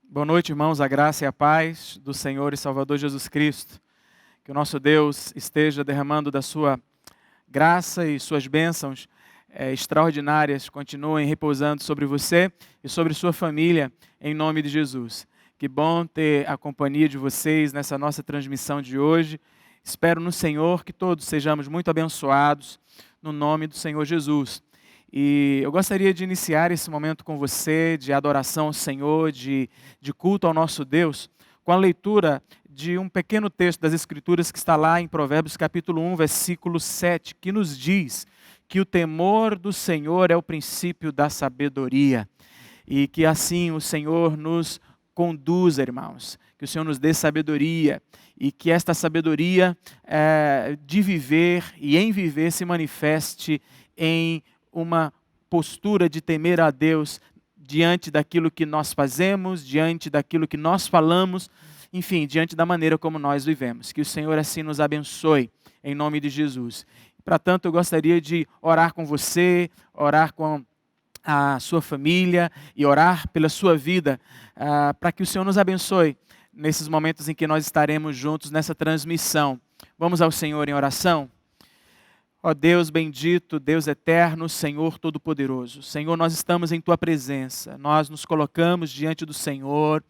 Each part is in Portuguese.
Boa noite, irmãos, a graça e a paz do Senhor e Salvador Jesus Cristo. Que o nosso Deus esteja derramando da sua graça e suas bênçãos extraordinárias continuem repousando sobre você e sobre sua família, em nome de Jesus. Que bom ter a companhia de vocês nessa nossa transmissão de hoje. Espero no Senhor que todos sejamos muito abençoados, no nome do Senhor Jesus. E eu gostaria de iniciar esse momento com você, de adoração ao Senhor, de culto ao nosso Deus, com a leitura de um pequeno texto das Escrituras que está lá em Provérbios capítulo 1, versículo 7, que nos diz que o temor do Senhor é o princípio da sabedoria. E que assim o Senhor nos conduza, irmãos, que o Senhor nos dê sabedoria e que esta sabedoria de viver e em viver se manifeste em uma postura de temer a Deus diante daquilo que nós fazemos, diante daquilo que nós falamos, enfim, diante da maneira como nós vivemos. Que o Senhor assim nos abençoe, em nome de Jesus. Para tanto, eu gostaria de orar com você, orar com a sua família e orar pela sua vida, para que o Senhor nos abençoe nesses momentos em que nós estaremos juntos nessa transmissão. Vamos ao Senhor em oração? Ó Deus bendito, Deus eterno, Senhor Todo-Poderoso. Senhor, nós estamos em Tua presença, nós nos colocamos diante do Senhor.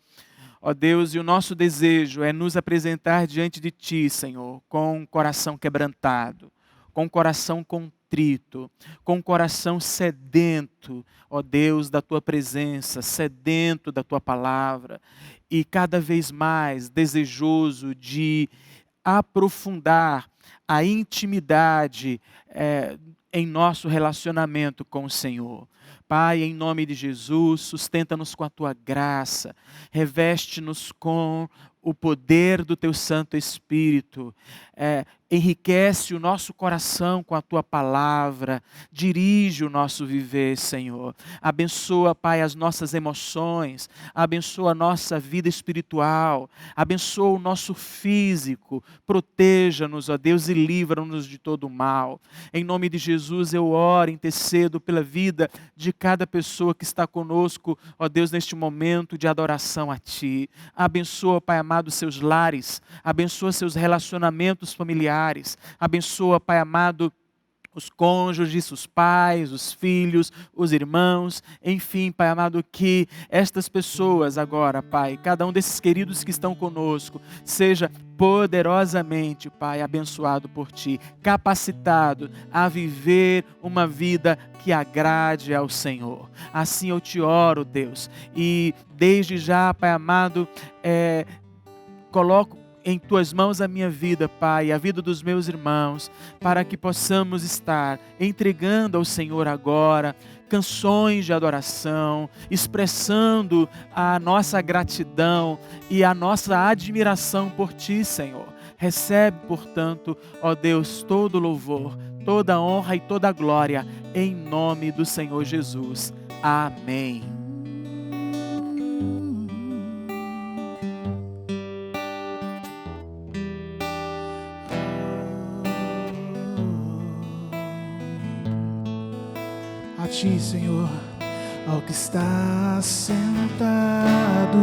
Ó Deus, e o nosso desejo é nos apresentar diante de Ti, Senhor, com o coração quebrantado, com o coração contrito, com o coração sedento, ó Deus, da Tua presença, sedento da Tua palavra, e cada vez mais desejoso de aprofundar a intimidade em nosso relacionamento com o Senhor. Pai, em nome de Jesus, sustenta-nos com a Tua graça, reveste-nos com o poder do Teu Santo Espírito, enriquece o nosso coração com a Tua palavra, dirige o nosso viver, Senhor. Abençoa, Pai, as nossas emoções, abençoa a nossa vida espiritual, abençoa o nosso físico, proteja-nos, ó Deus, e livra-nos de todo o mal. Em nome de Jesus eu oro, intercedo pela vida de cada pessoa que está conosco, ó Deus, neste momento de adoração a Ti. Abençoa, Pai amado, seus lares, abençoa seus relacionamentos familiares, abençoa, Pai amado, os cônjuges, os pais, os filhos, os irmãos, enfim, Pai amado, que estas pessoas agora, Pai, cada um desses queridos que estão conosco, seja poderosamente, Pai, abençoado por Ti, capacitado a viver uma vida que agrade ao Senhor. Assim eu te oro, Deus, e desde já, Pai amado, coloco em Tuas mãos a minha vida, Pai, a vida dos meus irmãos, para que possamos estar entregando ao Senhor agora canções de adoração, expressando a nossa gratidão e a nossa admiração por Ti, Senhor. Recebe, portanto, ó Deus, todo louvor, toda honra e toda glória, em nome do Senhor Jesus. Amém. A Ti, Senhor, ao que está sentado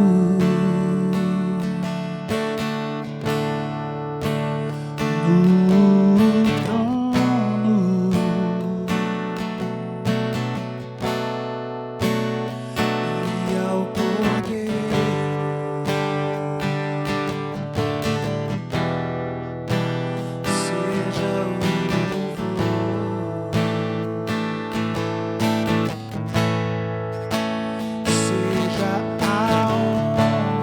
no trono, e ao Cordeiro seja o louvor. Seja a honra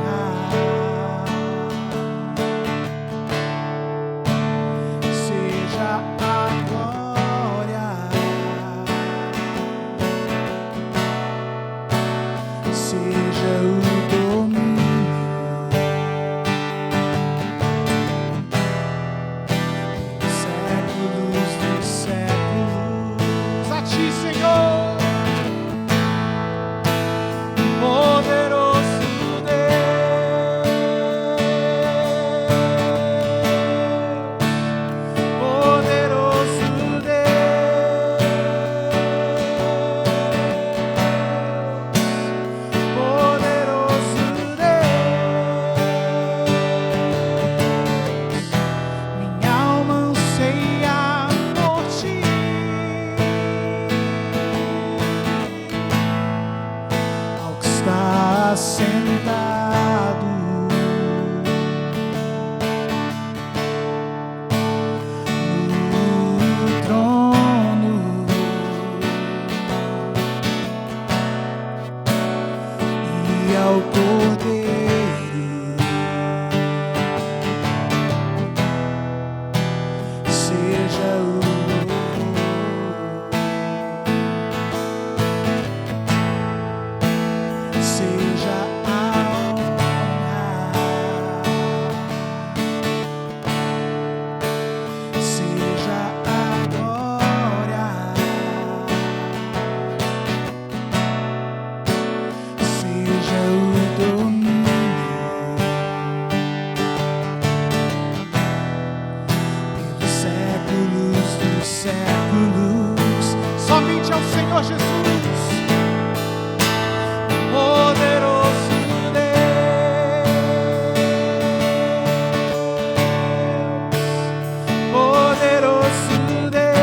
sentado no trono, e ao Cordeiro seja o seja a honra, seja a glória, seja o domínio pelos séculos dos séculos. Somente ao Senhor Jesus. Poderoso Deus, poderoso Deus,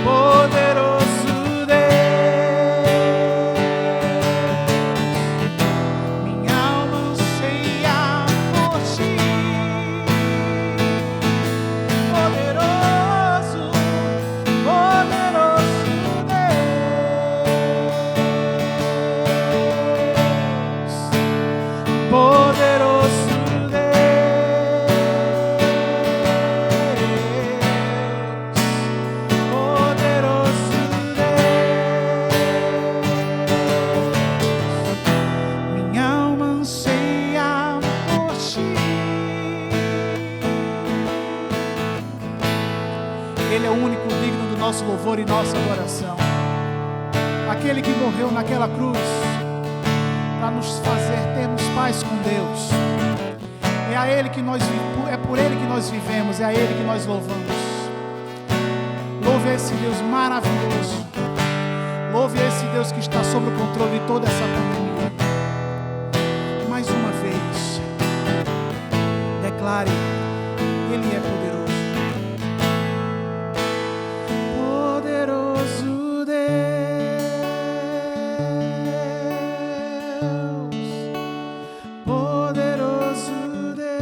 poderoso Deus, minha alma anseia por ti, poderoso, poderoso Deus, poderoso Deus, poderoso Deus, minha alma anseia por ti. Ele é o único digno do nosso louvor e nossa adoração. Aquele que morreu naquela cruz para nos fazer termos paz com Deus. É a Ele que é por Ele que nós vivemos, é a Ele que nós louvamos. Louve esse Deus maravilhoso. Louve esse Deus que está sob o controle de toda essa pandemia. Mais uma vez, declare: Ele é poderoso. Poderoso Deus, poderoso Deus,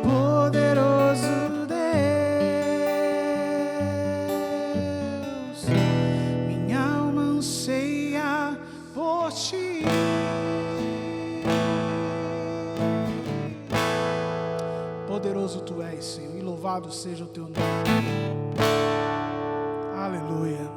poderoso Deus, minha alma anseia por ti. Poderoso tu és, Senhor, e louvado seja o teu nome. Aleluia.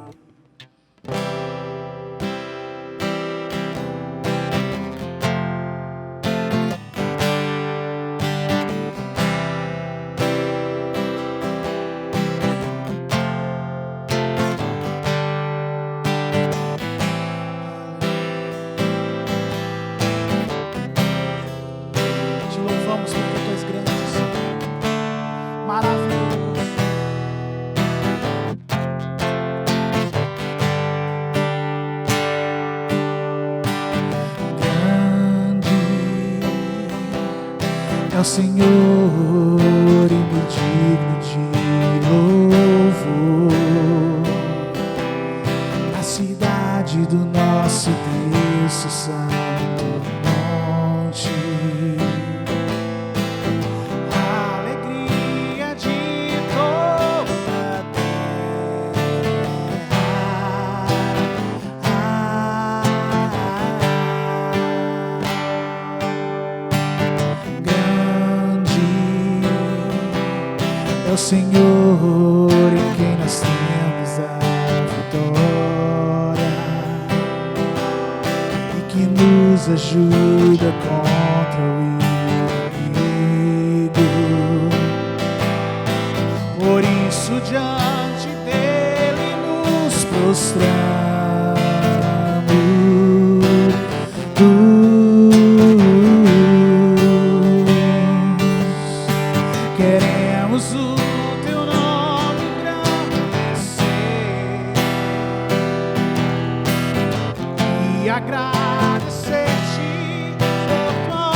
Te louvamos porque tu és grande, Senhor. Maravilhoso. Grande é o Senhor e me digno de louvor. Na cidade do nosso Deus, o santo monte. Alegria de toda a terra. Grande é o Senhor em quem nós temos a vitória e que nos ajuda contra o inimigo. Por isso diante dele nos prostramos. Queremos o teu nome engrandecer e agradecer-te por tua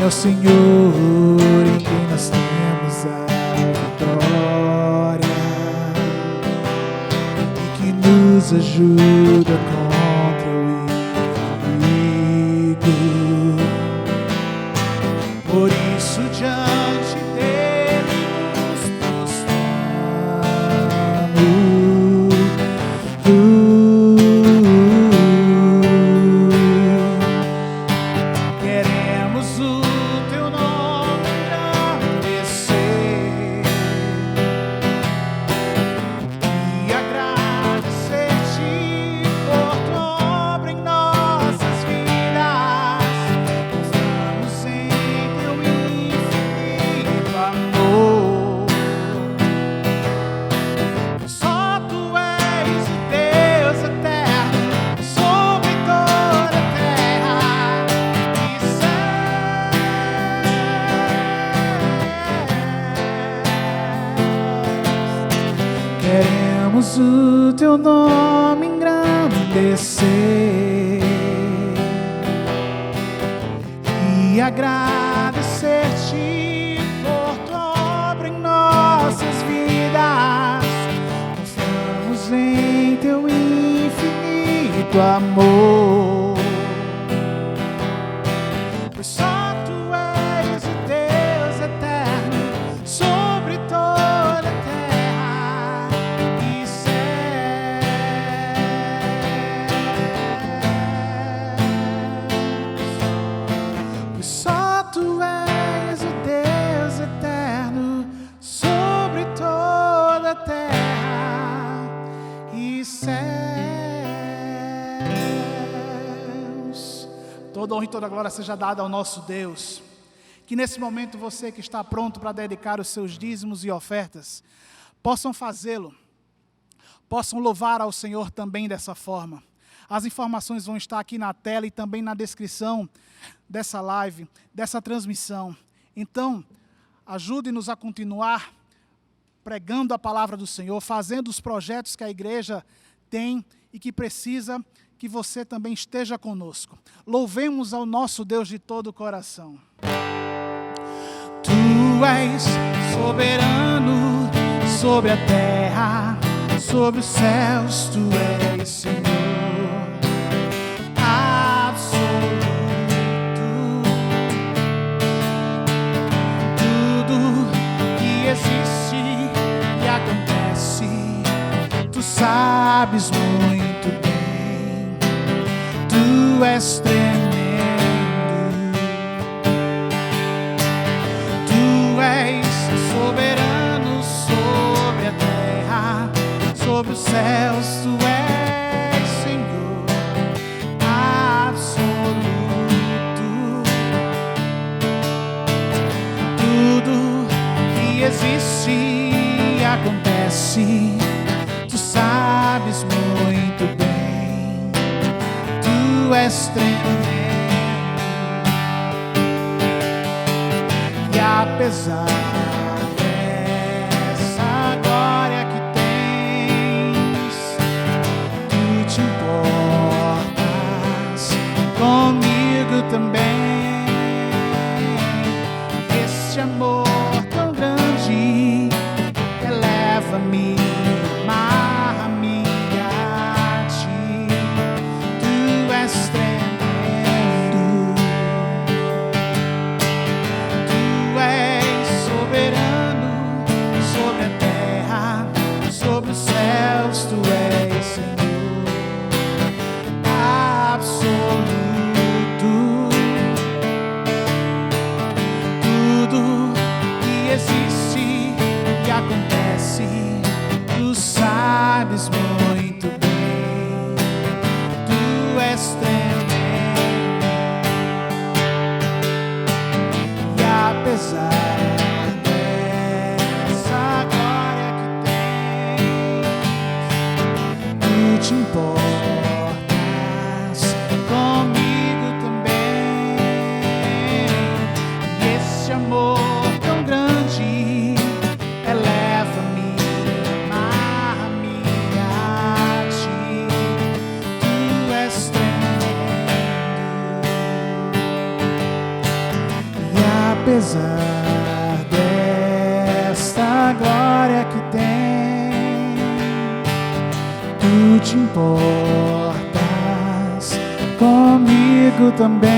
o Senhor em quem nós temos a vitória e que nos ajuda contra o inimigo. Por isso diante dele nos prostramos. Queremos o teu nome engrandecer e agradecer-te por tua obra em nossas vidas. Confiamos em teu infinito amor. Só tu és o Deus eterno sobre toda a terra e céus. Queremos o teu nome engrandecer e agradecer-te por tua obra em nossas vidas. Confiamos em teu infinito amor. Pois só tu és o Deus eterno sobre toda a terra e céus. Pois só tu és o Deus eterno sobre toda a terra e céus. Toda honra e toda glória seja dada ao nosso Deus. Que nesse momento você que está pronto para dedicar os seus dízimos e ofertas, possam fazê-lo, possam louvar ao Senhor também dessa forma. As informações vão estar aqui na tela e também na descrição dessa live, dessa transmissão. Então, ajude-nos a continuar pregando a palavra do Senhor, fazendo os projetos que a igreja tem e que precisa que você também esteja conosco. Louvemos ao nosso Deus de todo o coração. Tu és soberano sobre a terra, sobre os céus, tu és Senhor absoluto. Tudo que existe e acontece, tu sabes muito bem. Tu és tremendo. Tu és soberano sobre a terra, sobre os céus, tu és Senhor absoluto. Tudo que existe e acontece, tu sabes muito bem. Tu és tremendo. E apesar dessa glória que tens, tu te importas comigo também. Este amor tão grande eleva-me, amarra-me a ti. Tu és tremendo. Tu és soberano sobre a terra, sobre os céus, tu és Senhor absoluto. apesar desta glória que tem, tu te importas comigo também.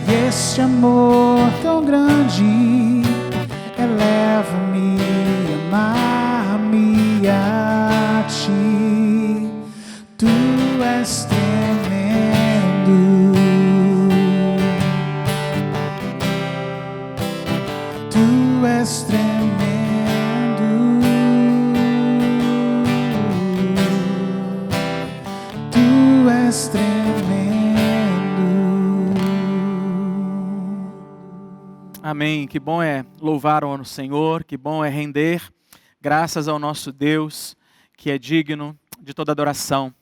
E este amor tão grande eleva-me, amar-me a ti. Tu és tremendo, tu és tremendo, tu és tremendo. Amém. Que bom é louvar o Senhor, que bom é render graças ao nosso Deus, que é digno de toda adoração.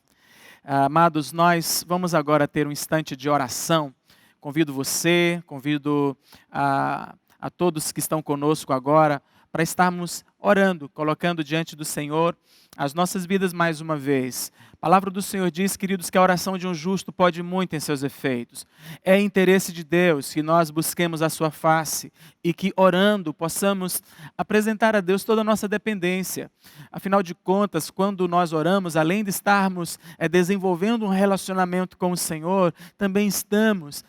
Amados, nós vamos agora ter um instante de oração. Convido você, convido a todos que estão conosco agora para estarmos orando, colocando diante do Senhor as nossas vidas mais uma vez. A palavra do Senhor diz, queridos, que a oração de um justo pode muito em seus efeitos. É interesse de Deus que nós busquemos a sua face e que, orando, possamos apresentar a Deus toda a nossa dependência. Afinal de contas, quando nós oramos, além de estarmos desenvolvendo um relacionamento com o Senhor, também estamos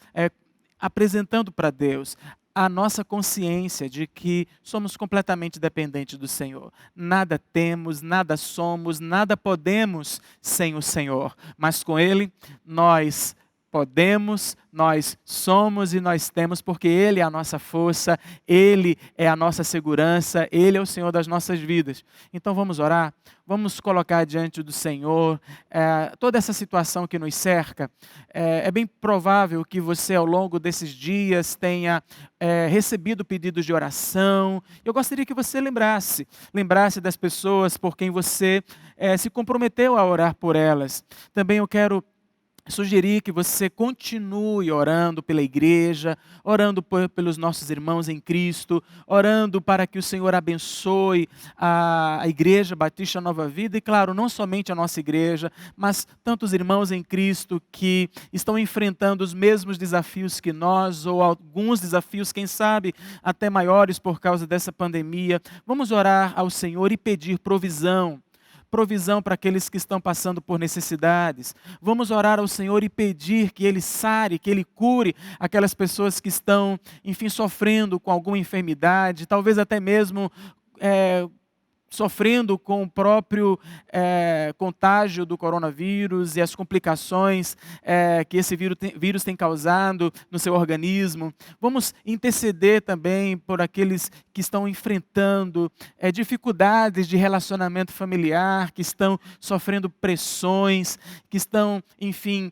apresentando para Deus a nossa consciência de que somos completamente dependentes do Senhor. Nada temos, nada somos, nada podemos sem o Senhor. Mas com Ele, nós podemos, nós somos e nós temos, porque Ele é a nossa força, Ele é a nossa segurança, Ele é o Senhor das nossas vidas. Então vamos orar, vamos colocar diante do Senhor toda essa situação que nos cerca. É bem provável que você ao longo desses dias tenha recebido pedidos de oração. Eu gostaria que você lembrasse das pessoas por quem você se comprometeu a orar por elas. Também eu quero sugerir que você continue orando pela igreja, orando pelos nossos irmãos em Cristo, orando para que o Senhor abençoe a Igreja Batista Nova Vida e, claro, não somente a nossa igreja, mas tantos irmãos em Cristo que estão enfrentando os mesmos desafios que nós, ou alguns desafios, quem sabe, até maiores por causa dessa pandemia. Vamos orar ao Senhor e pedir provisão para aqueles que estão passando por necessidades. Vamos orar ao Senhor e pedir que Ele sare, que Ele cure aquelas pessoas que estão, enfim, sofrendo com alguma enfermidade, talvez até mesmo sofrendo com o próprio contágio do coronavírus e as complicações que esse vírus tem causado no seu organismo. Vamos interceder também por aqueles que estão enfrentando dificuldades de relacionamento familiar, que estão sofrendo pressões, que estão, enfim,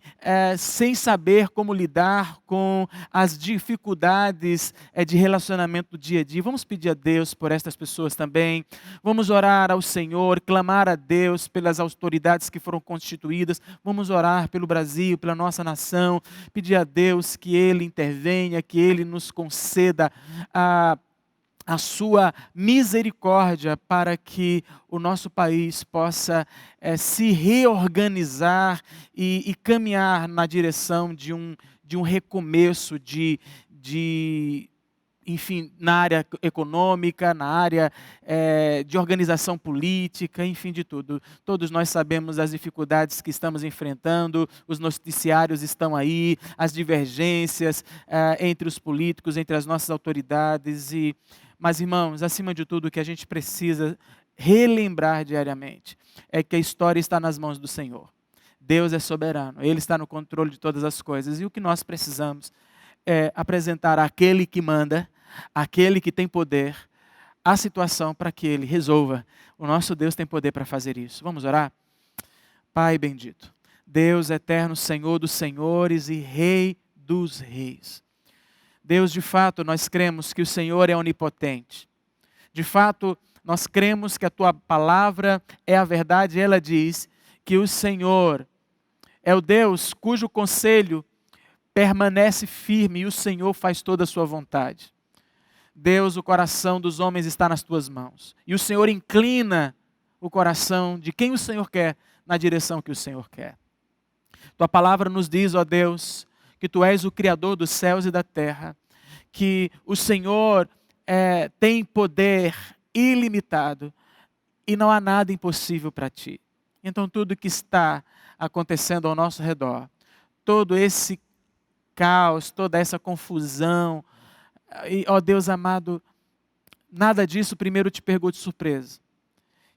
sem saber como lidar com as dificuldades de relacionamento do dia a dia. Vamos pedir a Deus por estas pessoas também. Vamos orar ao Senhor, clamar a Deus pelas autoridades que foram constituídas. Vamos orar pelo Brasil, pela nossa nação, pedir a Deus que Ele intervenha, que Ele nos conceda a sua misericórdia para que o nosso país possa se reorganizar e caminhar na direção de um recomeço enfim, na área econômica, na área de organização política, enfim, de tudo. Todos nós sabemos as dificuldades que estamos enfrentando, os noticiários estão aí, as divergências entre os políticos, entre as nossas autoridades. Mas, irmãos, acima de tudo, o que a gente precisa relembrar diariamente é que a história está nas mãos do Senhor. Deus é soberano, Ele está no controle de todas as coisas. E o que nós precisamos é apresentar àquele que manda, àquele que tem poder, a situação para que Ele resolva. O nosso Deus tem poder para fazer isso. Vamos orar? Pai bendito, Deus eterno, Senhor dos senhores e Rei dos reis. Deus, de fato, nós cremos que o Senhor é onipotente. De fato, nós cremos que a Tua palavra é a verdade. Ela diz que o Senhor é o Deus cujo conselho permanece firme e o Senhor faz toda a sua vontade. Deus, o coração dos homens está nas Tuas mãos. E o Senhor inclina o coração de quem o Senhor quer na direção que o Senhor quer. Tua palavra nos diz, ó Deus, que Tu és o Criador dos céus e da terra, que o Senhor tem poder ilimitado e não há nada impossível para Ti. Então tudo que está acontecendo ao nosso redor, todo esse caos, toda essa confusão, e, ó Deus amado, nada disso primeiro Te pegou de surpresa.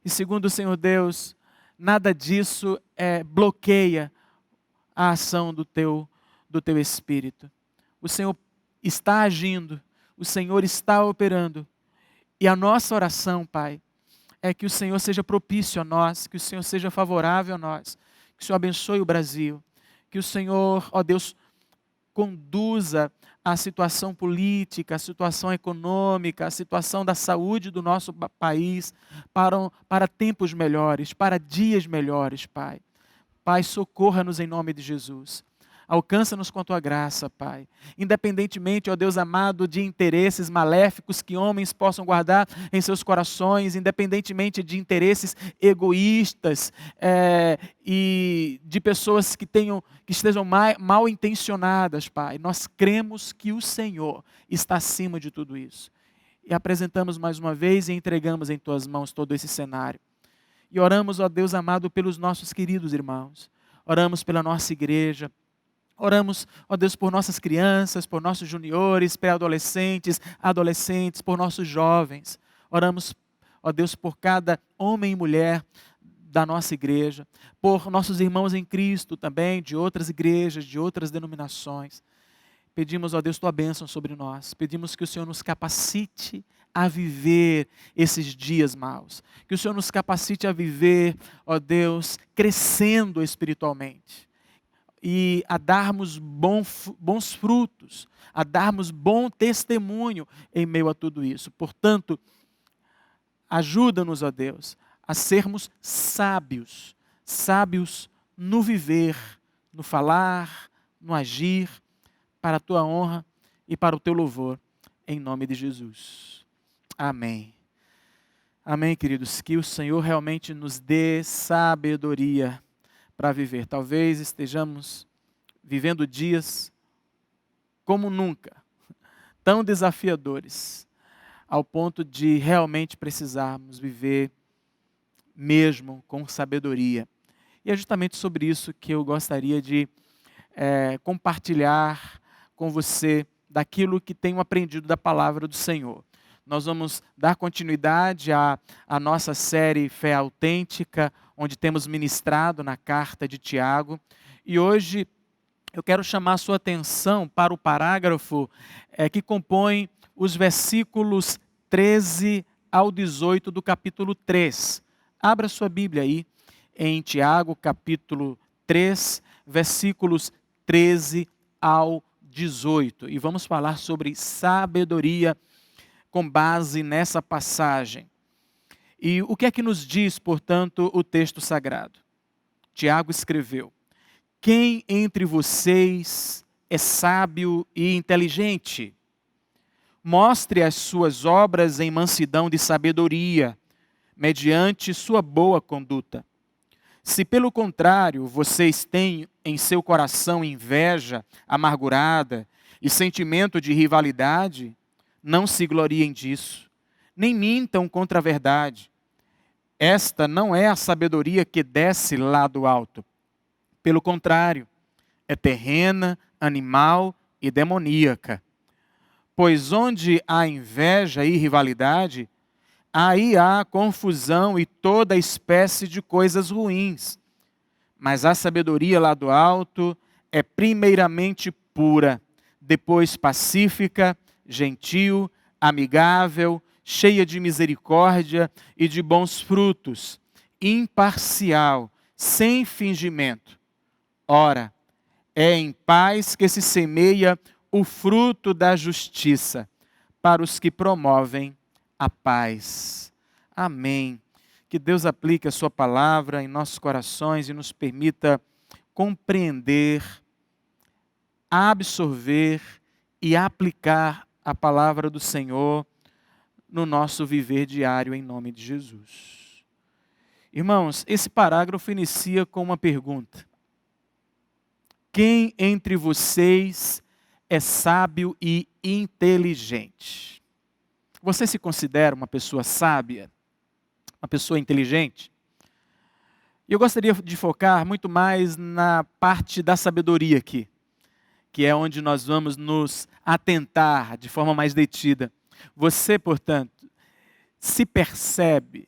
E segundo, Senhor Deus, nada disso bloqueia a ação do Teu Espírito. O Senhor está agindo, o Senhor está operando. E a nossa oração, Pai, é que o Senhor seja propício a nós, que o Senhor seja favorável a nós, que o Senhor abençoe o Brasil, que o Senhor, ó Deus, conduza a situação política, a situação econômica, a situação da saúde do nosso país para tempos melhores, para dias melhores, Pai. Pai, socorra-nos em nome de Jesus. Alcança-nos com a Tua graça, Pai. Independentemente, ó Deus amado, de interesses maléficos que homens possam guardar em seus corações, independentemente de interesses egoístas e de pessoas que estejam mal intencionadas, Pai. Nós cremos que o Senhor está acima de tudo isso. E apresentamos mais uma vez e entregamos em Tuas mãos todo esse cenário. E oramos, ó Deus amado, pelos nossos queridos irmãos. Oramos pela nossa igreja. Oramos, ó Deus, por nossas crianças, por nossos juniores, pré-adolescentes, adolescentes, por nossos jovens. Oramos, ó Deus, por cada homem e mulher da nossa igreja, por nossos irmãos em Cristo também, de outras igrejas, de outras denominações. Pedimos, ó Deus, Tua bênção sobre nós. Pedimos que o Senhor nos capacite a viver esses dias maus. Que o Senhor nos capacite a viver, ó Deus, crescendo espiritualmente. E a darmos bons frutos, a darmos bom testemunho em meio a tudo isso. Portanto, ajuda-nos, ó Deus, a sermos sábios, sábios no viver, no falar, no agir, para a Tua honra e para o Teu louvor, em nome de Jesus. Amém. Amém, queridos, que o Senhor realmente nos dê sabedoria para viver. Talvez estejamos vivendo dias como nunca, tão desafiadores, ao ponto de realmente precisarmos viver mesmo com sabedoria. E é justamente sobre isso que eu gostaria de compartilhar com você daquilo que tenho aprendido da palavra do Senhor. Nós vamos dar continuidade à nossa série Fé Autêntica, onde temos ministrado na carta de Tiago. E hoje eu quero chamar a sua atenção para o parágrafo que compõe os versículos 13 ao 18 do capítulo 3. Abra sua Bíblia aí em Tiago, capítulo 3, versículos 13 ao 18. E vamos falar sobre sabedoria com base nessa passagem. E o que é que nos diz, portanto, o texto sagrado? Tiago escreveu: quem entre vocês é sábio e inteligente? Mostre as suas obras em mansidão de sabedoria, mediante sua boa conduta. Se, pelo contrário, vocês têm em seu coração inveja amargurada e sentimento de rivalidade, não se gloriem disso, nem mintam contra a verdade. Esta não é a sabedoria que desce lá do alto. Pelo contrário, é terrena, animal e demoníaca. Pois onde há inveja e rivalidade, aí há confusão e toda espécie de coisas ruins. Mas a sabedoria lá do alto é primeiramente pura, depois pacífica, gentil, amigável, cheia de misericórdia e de bons frutos, imparcial, sem fingimento. Ora, é em paz que se semeia o fruto da justiça para os que promovem a paz. Amém. Que Deus aplique a sua palavra em nossos corações e nos permita compreender, absorver e aplicar a palavra do Senhor no nosso viver diário, em nome de Jesus. Irmãos, esse parágrafo inicia com uma pergunta: quem entre vocês é sábio e inteligente? Você se considera uma pessoa sábia? Uma pessoa inteligente? E eu gostaria de focar muito mais na parte da sabedoria aqui, que é onde nós vamos nos atentar de forma mais detida. Você, portanto, se percebe,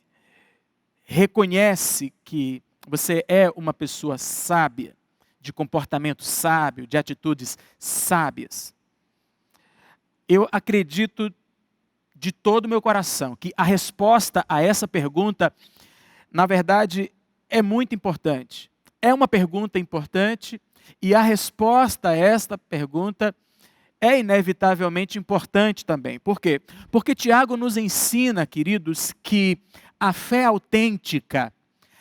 reconhece que você é uma pessoa sábia, de comportamento sábio, de atitudes sábias. Eu acredito de todo o meu coração que a resposta a essa pergunta, na verdade, é muito importante. É uma pergunta importante e a resposta a esta pergunta é inevitavelmente importante também. Por quê? Porque Tiago nos ensina, queridos, que a fé autêntica,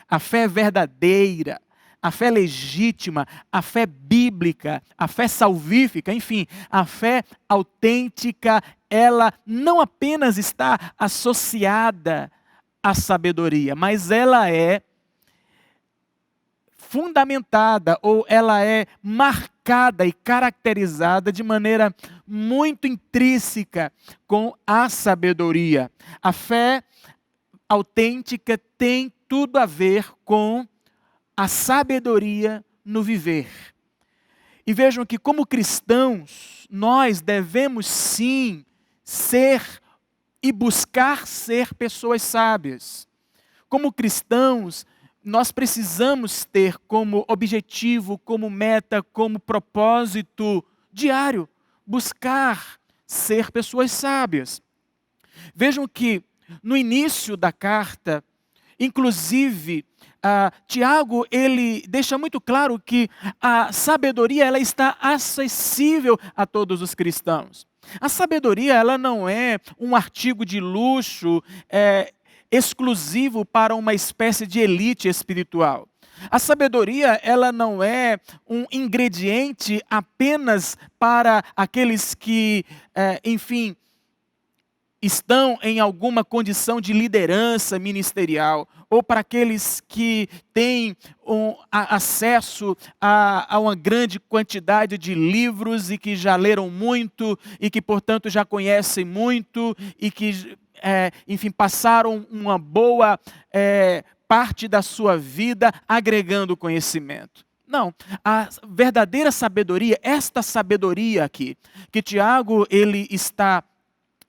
a fé verdadeira, a fé legítima, a fé bíblica, a fé salvífica, enfim, a fé autêntica, ela não apenas está associada à sabedoria, mas ela é fundamentada ou ela é marcada e caracterizada de maneira muito intrínseca com a sabedoria. A fé autêntica tem tudo a ver com a sabedoria no viver. E vejam que como cristãos, nós devemos sim ser e buscar ser pessoas sábias. Como cristãos, nós precisamos ter como objetivo, como meta, como propósito diário, buscar ser pessoas sábias. Vejam que no início da carta, inclusive, Tiago, ele deixa muito claro que a sabedoria ela está acessível a todos os cristãos. A sabedoria ela não é um artigo de luxo, exclusivo para uma espécie de elite espiritual. A sabedoria, ela não é um ingrediente apenas para aqueles que, enfim, estão em alguma condição de liderança ministerial, ou para aqueles que têm acesso a uma grande quantidade de livros e que já leram muito e que, portanto, já conhecem muito e que enfim, passaram uma boa parte da sua vida agregando conhecimento. Não, a verdadeira sabedoria, esta sabedoria aqui, que Tiago ele está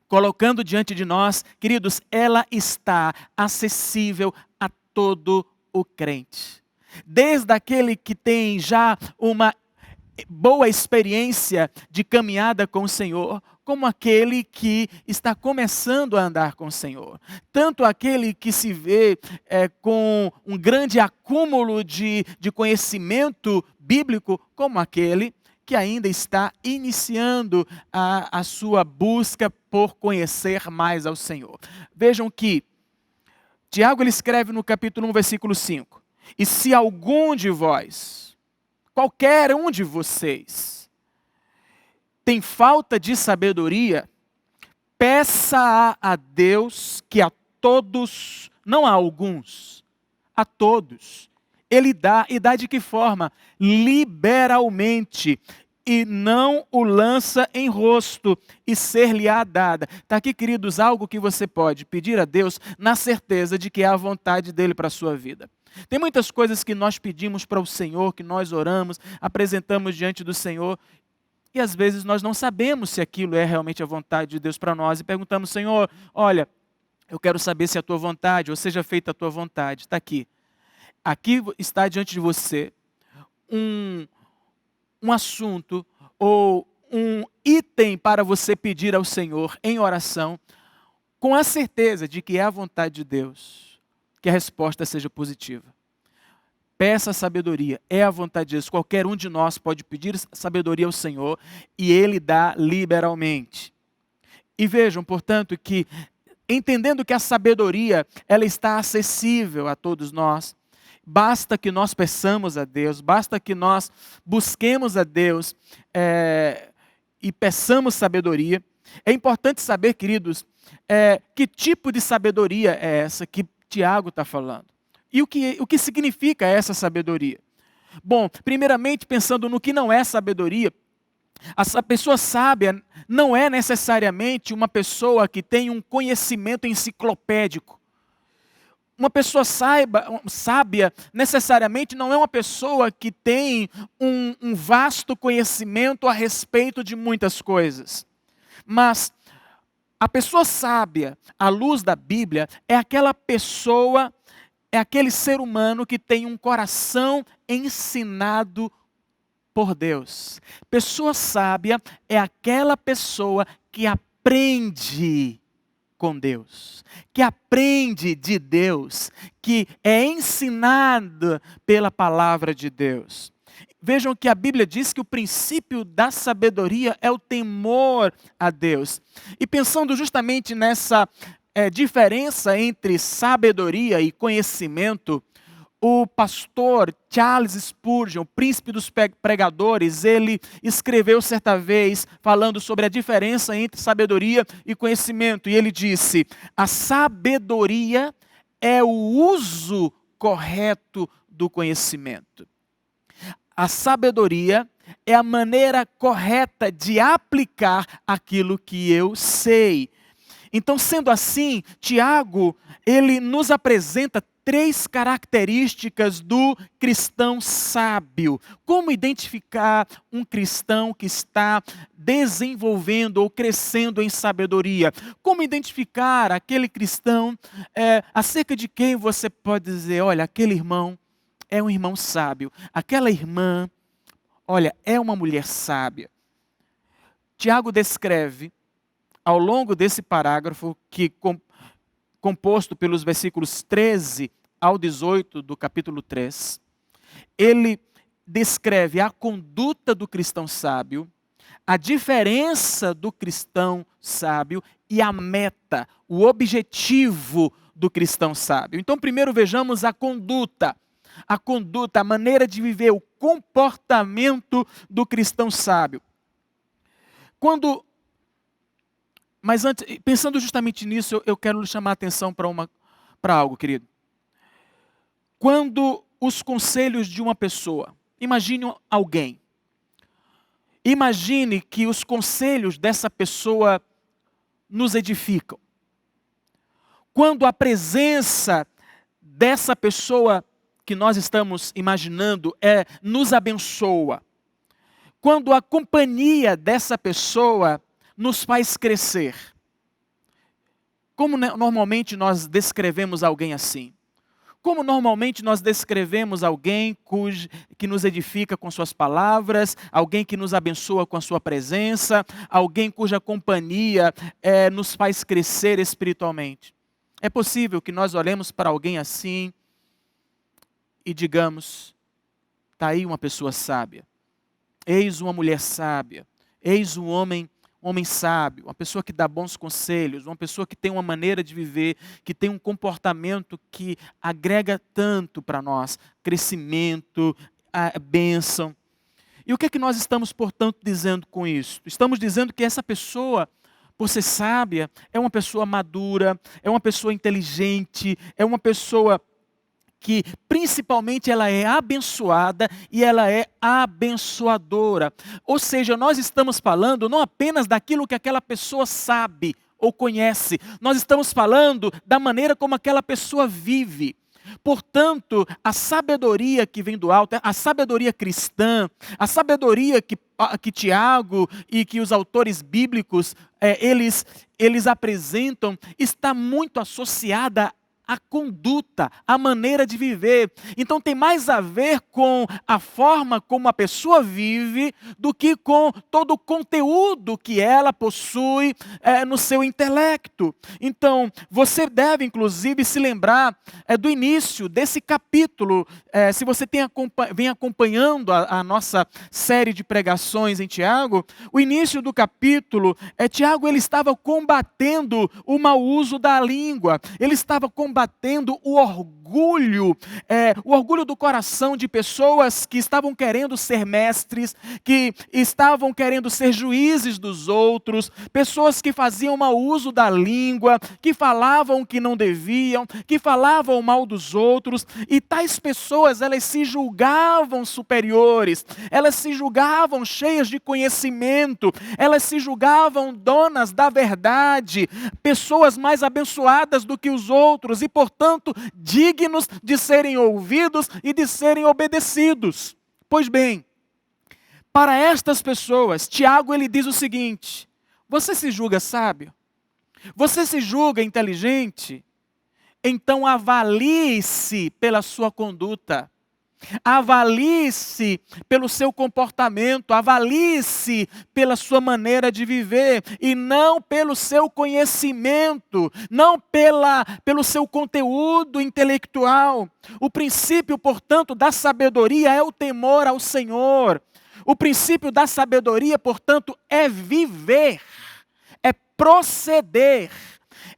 colocando diante de nós, queridos, ela está acessível a todo o crente. Desde aquele que tem já uma boa experiência de caminhada com o Senhor, como aquele que está começando a andar com o Senhor. Tanto aquele que se vê com um grande acúmulo de conhecimento bíblico, como aquele que ainda está iniciando a sua busca por conhecer mais ao Senhor. Vejam que Tiago ele escreve no capítulo 1, versículo 5. E se algum de vós, qualquer um de vocês, tem falta de sabedoria, peça a Deus que a todos, não a alguns, a todos, Ele dá, e dá de que forma? Liberalmente, e não o lança em rosto, e ser-lhe-á dada. Está aqui, queridos, algo que você pode pedir a Deus na certeza de que é a vontade dEle para a sua vida. Tem muitas coisas que nós pedimos para o Senhor, que nós oramos, apresentamos diante do Senhor, e às vezes nós não sabemos se aquilo é realmente a vontade de Deus para nós, e perguntamos, Senhor, olha, eu quero saber se é a tua vontade, ou seja feita a tua vontade. Está aqui. Aqui está diante de você um assunto ou um item para você pedir ao Senhor em oração, com a certeza de que é a vontade de Deus, que a resposta seja positiva. Peça sabedoria, é a vontade de Deus. Qualquer um de nós pode pedir sabedoria ao Senhor e Ele dá liberalmente. E vejam, portanto, que entendendo que a sabedoria ela está acessível a todos nós, basta que nós peçamos a Deus, basta que nós busquemos a Deus e peçamos sabedoria. É importante saber, queridos, que tipo de sabedoria é essa que Tiago está falando. E o que significa essa sabedoria? Bom, primeiramente pensando no que não é sabedoria, a pessoa sábia não é necessariamente uma pessoa que tem um conhecimento enciclopédico. Uma pessoa sábia necessariamente não é uma pessoa que tem um vasto conhecimento a respeito de muitas coisas. Mas a pessoa sábia, à luz da Bíblia, é aquela pessoa, é aquele ser humano que tem um coração ensinado por Deus. Pessoa sábia é aquela pessoa que aprende com Deus, que aprende de Deus, que é ensinada pela palavra de Deus. Vejam que a Bíblia diz que o princípio da sabedoria é o temor a Deus. E pensando justamente nessa diferença entre sabedoria e conhecimento, o pastor Charles Spurgeon, o príncipe dos pregadores, ele escreveu certa vez falando sobre a diferença entre sabedoria e conhecimento. E ele disse: a sabedoria é o uso correto do conhecimento. A sabedoria é a maneira correta de aplicar aquilo que eu sei. Então, sendo assim, Tiago, ele nos apresenta 3 características do cristão sábio. Como identificar um cristão que está desenvolvendo ou crescendo em sabedoria? Como identificar aquele cristão acerca de quem você pode dizer, olha, aquele irmão é um irmão sábio. Aquela irmã, olha, é uma mulher sábia. Tiago descreve, ao longo desse parágrafo, que composto pelos versículos 13 ao 18 do capítulo 3, ele descreve a conduta do cristão sábio, a diferença do cristão sábio e a meta, o objetivo do cristão sábio. Então, primeiro vejamos a conduta, a maneira de viver, o comportamento do cristão sábio. Mas antes, pensando justamente nisso, eu quero chamar a atenção para algo, querido. Quando os conselhos de uma pessoa, imagine alguém, imagine que os conselhos dessa pessoa nos edificam. Quando a presença dessa pessoa que nós estamos imaginando nos abençoa. Quando a companhia dessa pessoa nos faz crescer. Como normalmente nós descrevemos alguém assim? Como normalmente nós descrevemos alguém que nos edifica com suas palavras, alguém que nos abençoa com a sua presença, alguém cuja companhia nos faz crescer espiritualmente? É possível que nós olhemos para alguém assim e digamos, está aí uma pessoa sábia, eis uma mulher sábia, eis um homem sábio, uma pessoa que dá bons conselhos, uma pessoa que tem uma maneira de viver, que tem um comportamento que agrega tanto para nós, crescimento, bênção. E o que é que nós estamos, portanto, dizendo com isso? Estamos dizendo que essa pessoa, por ser sábia, é uma pessoa madura, é uma pessoa inteligente, é uma pessoa que principalmente ela é abençoada e ela é abençoadora. Ou seja, nós estamos falando não apenas daquilo que aquela pessoa sabe ou conhece, nós estamos falando da maneira como aquela pessoa vive. Portanto, a sabedoria que vem do alto, a sabedoria cristã, a sabedoria que Tiago e que os autores bíblicos eles apresentam, está muito associada a conduta, a maneira de viver. Então tem mais a ver com a forma como a pessoa vive do que com todo o conteúdo que ela possui no seu intelecto. Então você deve inclusive se lembrar do início desse capítulo. Se você vem acompanhando a nossa série de pregações em Tiago, o início do capítulo, Tiago ele estava combatendo o mau uso da língua. Ele estava combatendo combatendo o orgulho do coração de pessoas que estavam querendo ser mestres, que estavam querendo ser juízes dos outros, pessoas que faziam mau uso da língua, que falavam o que não deviam, que falavam mal dos outros, e tais pessoas, elas se julgavam superiores, elas se julgavam cheias de conhecimento, elas se julgavam donas da verdade, pessoas mais abençoadas do que os outros e, portanto, dignos de serem ouvidos e de serem obedecidos. Pois bem, para estas pessoas, Tiago ele diz o seguinte: você se julga sábio? Você se julga inteligente? Então avalie-se pela sua conduta. Avalie-se pelo seu comportamento, avalie-se pela sua maneira de viver e não pelo seu conhecimento, não pelo seu conteúdo intelectual. O princípio, portanto, da sabedoria é o temor ao Senhor. O princípio da sabedoria, portanto, é viver, é proceder,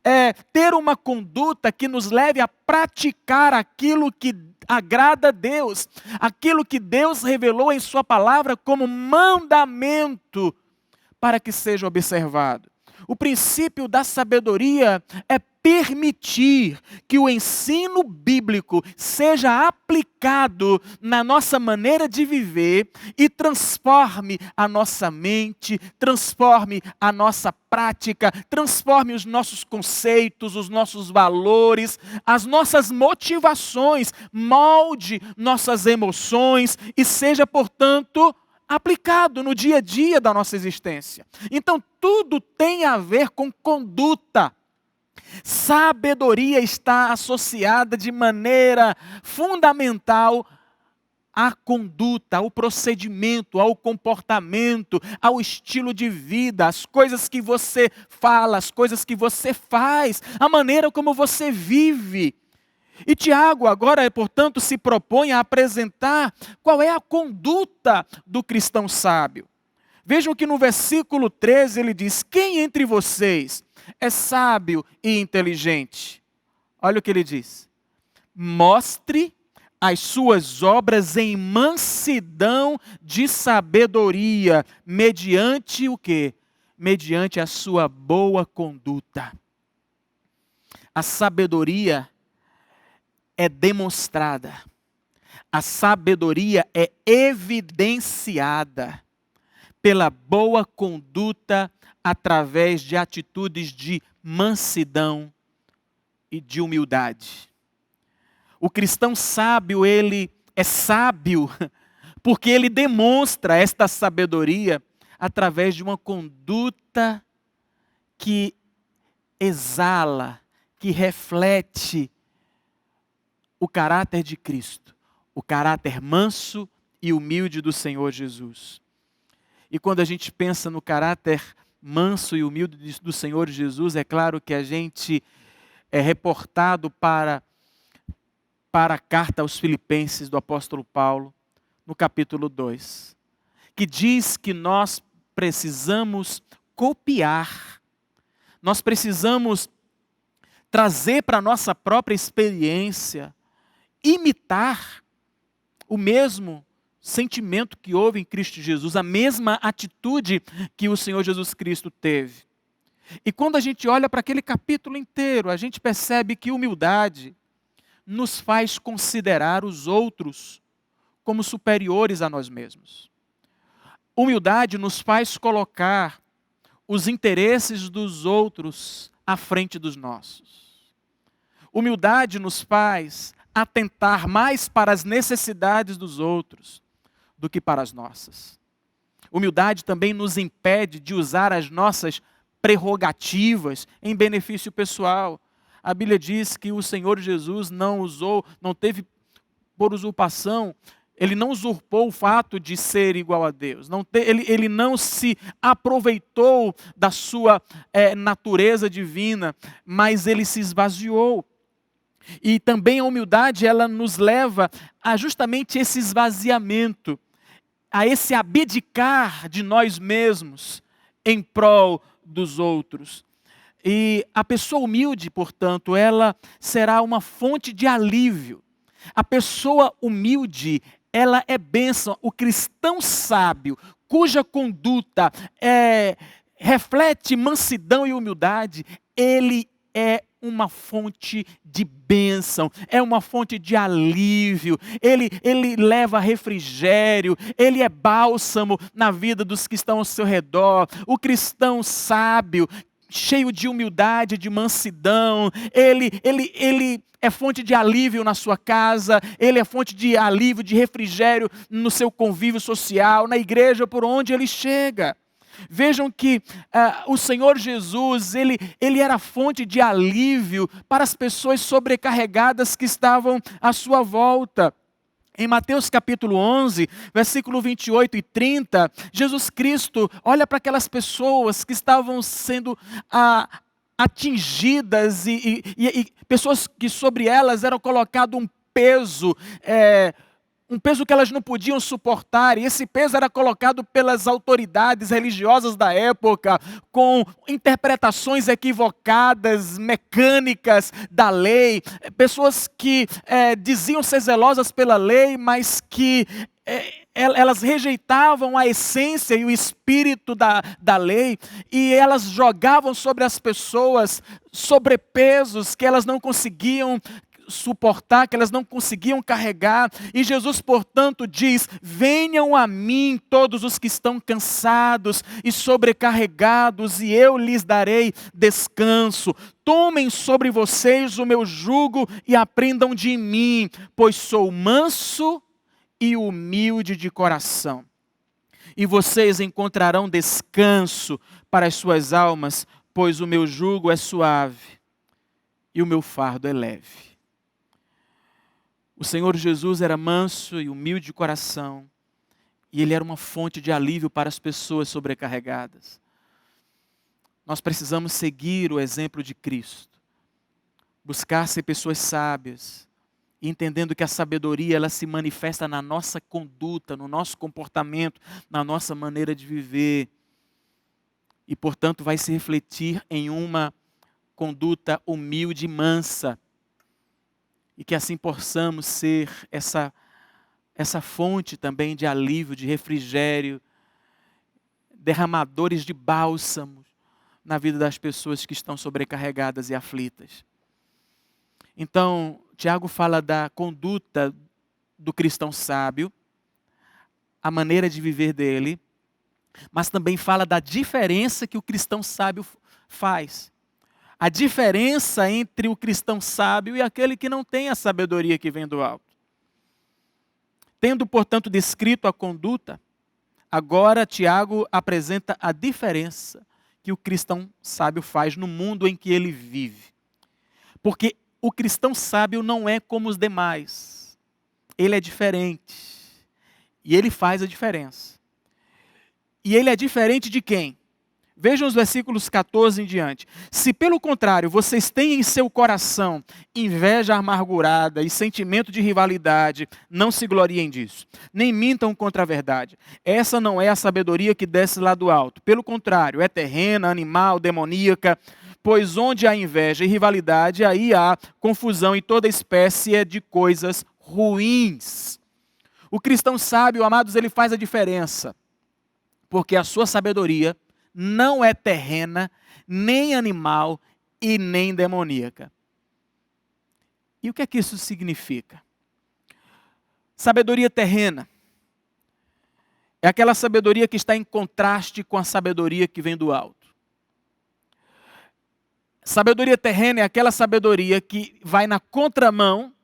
é ter uma conduta que nos leve a praticar aquilo que agrada a Deus, aquilo que Deus revelou em sua palavra como mandamento para que seja observado. O princípio da sabedoria é permitir que o ensino bíblico seja aplicado na nossa maneira de viver e transforme a nossa mente, transforme a nossa prática, transforme os nossos conceitos, os nossos valores, as nossas motivações, molde nossas emoções e seja, portanto, aplicado no dia a dia da nossa existência. Então, tudo tem a ver com conduta. Sabedoria está associada de maneira fundamental à conduta, ao procedimento, ao comportamento, ao estilo de vida, às coisas que você fala, às coisas que você faz, a maneira como você vive. E Tiago agora, portanto, se propõe a apresentar qual é a conduta do cristão sábio. Vejam que no versículo 13 ele diz: quem entre vocês é sábio e inteligente? Olha o que ele diz: mostre as suas obras em mansidão de sabedoria, mediante o quê? Mediante a sua boa conduta. A sabedoria é demonstrada, a sabedoria é evidenciada pela boa conduta através de atitudes de mansidão e de humildade. O cristão sábio, ele é sábio porque ele demonstra esta sabedoria através de uma conduta que exala, que reflete o caráter de Cristo, o caráter manso e humilde do Senhor Jesus. E quando a gente pensa no caráter manso e humilde do Senhor Jesus, é claro que a gente é reportado para a carta aos Filipenses do apóstolo Paulo, no capítulo 2, que diz que nós precisamos copiar, nós precisamos trazer para a nossa própria experiência, imitar o mesmo sentimento que houve em Cristo Jesus, a mesma atitude que o Senhor Jesus Cristo teve. E quando a gente olha para aquele capítulo inteiro, a gente percebe que humildade nos faz considerar os outros como superiores a nós mesmos. Humildade nos faz colocar os interesses dos outros à frente dos nossos. Humildade nos faz atentar mais para as necessidades dos outros do que para as nossas. Humildade também nos impede de usar as nossas prerrogativas em benefício pessoal. A Bíblia diz que o Senhor Jesus não teve por usurpação, ele não usurpou o fato de ser igual a Deus. Ele não se aproveitou da sua natureza divina, mas ele se esvaziou. E também a humildade, ela nos leva a justamente esse esvaziamento, a esse abdicar de nós mesmos em prol dos outros. E a pessoa humilde, portanto, ela será uma fonte de alívio. A pessoa humilde, ela é bênção. O cristão sábio, cuja conduta reflete mansidão e humildade, ele é uma fonte de bênção, é uma fonte de alívio, ele leva refrigério, ele é bálsamo na vida dos que estão ao seu redor. O cristão sábio, cheio de humildade, de mansidão, ele é fonte de alívio na sua casa, ele é fonte de alívio, de refrigério no seu convívio social, na igreja por onde ele chega. Vejam que o Senhor Jesus, ele era fonte de alívio para as pessoas sobrecarregadas que estavam à sua volta. Em Mateus capítulo 11, versículo 28 e 30, Jesus Cristo olha para aquelas pessoas que estavam sendo atingidas e pessoas que sobre elas era colocado um peso que elas não podiam suportar, e esse peso era colocado pelas autoridades religiosas da época, com interpretações equivocadas, mecânicas da lei, pessoas que diziam ser zelosas pela lei, mas que elas rejeitavam a essência e o espírito da lei, e elas jogavam sobre as pessoas sobrepesos que elas não conseguiam suportar, que elas não conseguiam carregar. E Jesus, portanto, diz: venham a mim todos os que estão cansados e sobrecarregados, e eu lhes darei descanso. Tomem sobre vocês o meu jugo e aprendam de mim, pois sou manso e humilde de coração, e vocês encontrarão descanso para as suas almas, pois o meu jugo é suave e o meu fardo é leve. O Senhor Jesus era manso e humilde de coração, e Ele era uma fonte de alívio para as pessoas sobrecarregadas. Nós precisamos seguir o exemplo de Cristo, buscar ser pessoas sábias, entendendo que a sabedoria ela se manifesta na nossa conduta, no nosso comportamento, na nossa maneira de viver, e portanto vai se refletir em uma conduta humilde e mansa, e que assim possamos ser essa fonte também de alívio, de refrigério, derramadores de bálsamo na vida das pessoas que estão sobrecarregadas e aflitas. Então, Tiago fala da conduta do cristão sábio, a maneira de viver dele, mas também fala da diferença que o cristão sábio faz. A diferença entre o cristão sábio e aquele que não tem a sabedoria que vem do alto. Tendo, portanto, descrito a conduta, agora Tiago apresenta a diferença que o cristão sábio faz no mundo em que ele vive. Porque o cristão sábio não é como os demais. Ele é diferente. E ele faz a diferença. E ele é diferente de quem? Vejam os versículos 14 em diante. Se pelo contrário vocês têm em seu coração inveja amargurada e sentimento de rivalidade, não se gloriem disso, nem mintam contra a verdade. Essa não é a sabedoria que desce lá do alto. Pelo contrário, é terrena, animal, demoníaca, pois onde há inveja e rivalidade, aí há confusão e toda espécie de coisas ruins. O cristão sábio, amados, ele faz a diferença, porque a sua sabedoria não é terrena, nem animal e nem demoníaca. E o que é que isso significa? Sabedoria terrena é aquela sabedoria que está em contraste com a sabedoria que vem do alto. Sabedoria terrena é aquela sabedoria que vai na contramão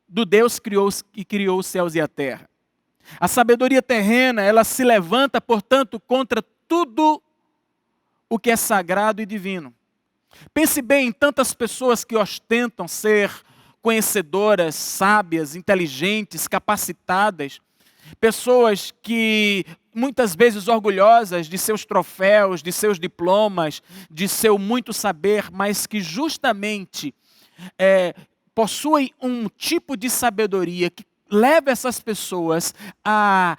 do Deus que criou os céus e a terra. A sabedoria terrena, ela se levanta, portanto, contra tudo o que é sagrado e divino. Pense bem em tantas pessoas que ostentam ser conhecedoras, sábias, inteligentes, capacitadas. Pessoas que muitas vezes orgulhosas de seus troféus, de seus diplomas, de seu muito saber, mas que justamente possuem um tipo de sabedoria que leva essas pessoas a